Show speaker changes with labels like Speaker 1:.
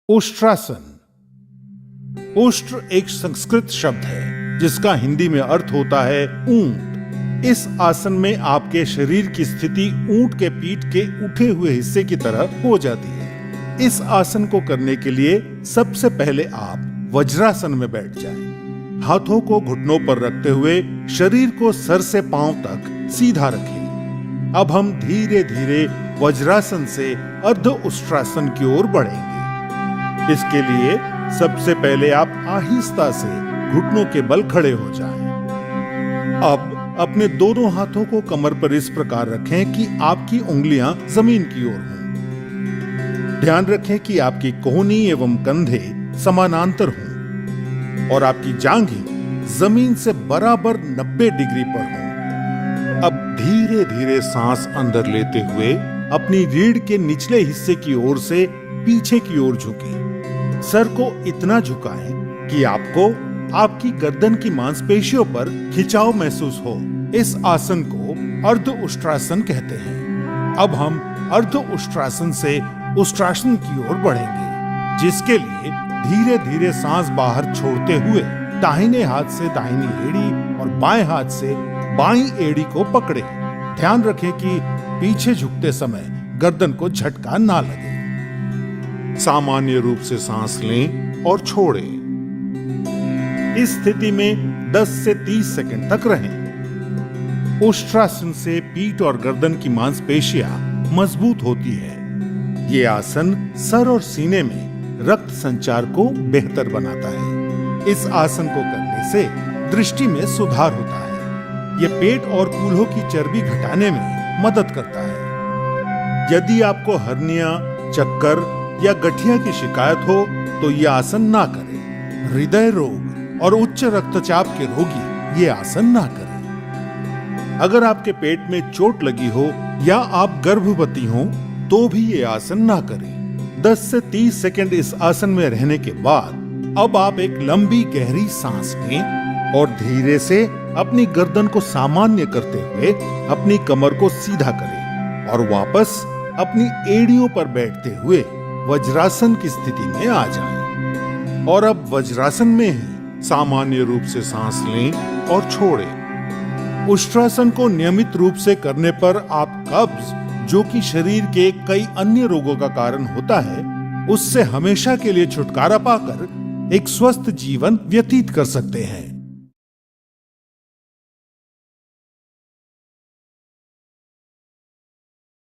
Speaker 1: उष्ट्रासन। उष्ट्र एक संस्कृत शब्द है जिसका हिंदी में अर्थ होता है ऊंट। इस आसन में आपके शरीर की स्थिति ऊंट के पीठ के उठे हुए हिस्से की तरह हो जाती है। इस आसन को करने के लिए सबसे पहले आप वज्रासन में बैठ जाएं। हाथों को घुटनों पर रखते हुए शरीर को सर से पांव तक सीधा रखें। अब हम धीरे धीरे वज्रासन से अर्ध उष्ट्रासन की ओर बढ़ेंगे। इसके लिए सबसे पहले आप आहिस्ता से घुटनों के बल खड़े हो जाएं। अब अपने दोनों हाथों को कमर पर इस प्रकार रखें कि आपकी उंगलियां जमीन की ओर हों। ध्यान रखें कि आपकी कोहनी एवं कंधे समानांतर हों और आपकी जांघें जमीन से बराबर 90 डिग्री पर हों। अब धीरे धीरे सांस अंदर लेते हुए अपनी रीढ़ के निचले हिस्से की ओर से पीछे की ओर झुकें। सर को इतना झुकाएं कि आपको आपकी गर्दन की मांसपेशियों पर खिंचाव महसूस हो। इस आसन को अर्ध उष्ट्रासन कहते हैं। अब हम अर्ध उष्ट्रासन से उष्ट्रासन की ओर बढ़ेंगे, जिसके लिए धीरे धीरे सांस बाहर छोड़ते हुए दाहिने हाथ से दाहिनी एड़ी और बाएं हाथ से बाईं एड़ी को पकड़े। ध्यान रखें कि पीछे झुकते समय गर्दन को झटका ना लगे। सामान्य रूप से सांस लें और छोड़ें। इस स्थिति में 10 से 30 सेकंड तक रहें। उष्ट्रासन से पीठ और गर्दन की मांसपेशियां मजबूत होती है। ये आसन सर और सीने में रक्त संचार को बेहतर बनाता है। इस आसन को करने से दृष्टि में सुधार होता है। ये पेट और कूल्हों की चर्बी घटाने में मदद करता है। यदि आपको हर्निया, चक्कर या गठिया की शिकायत हो तो यह आसन ना करें। हृदय रोग और उच्च रक्तचाप के रोगी ये आसन ना करें। अगर आपके पेट में चोट लगी हो या आप गर्भवती हो तो भी ये आसन ना करें। 10 से 30 सेकंड इस आसन में रहने के बाद अब आप एक लंबी गहरी सांस लें और धीरे से अपनी गर्दन को सामान्य करते हुए अपनी कमर को सीधा करें और वापस अपनी एड़ियों पर बैठते हुए वज्रासन की स्थिति में आ जाएं। और अब वज्रासन में ही सामान्य रूप से सांस लें और छोड़ें। उष्ट्रासन को नियमित रूप से करने पर आप कब्ज, जो कि शरीर के कई अन्य रोगों का कारण होता है, उससे हमेशा के लिए छुटकारा पाकर एक स्वस्थ जीवन व्यतीत कर सकते हैं।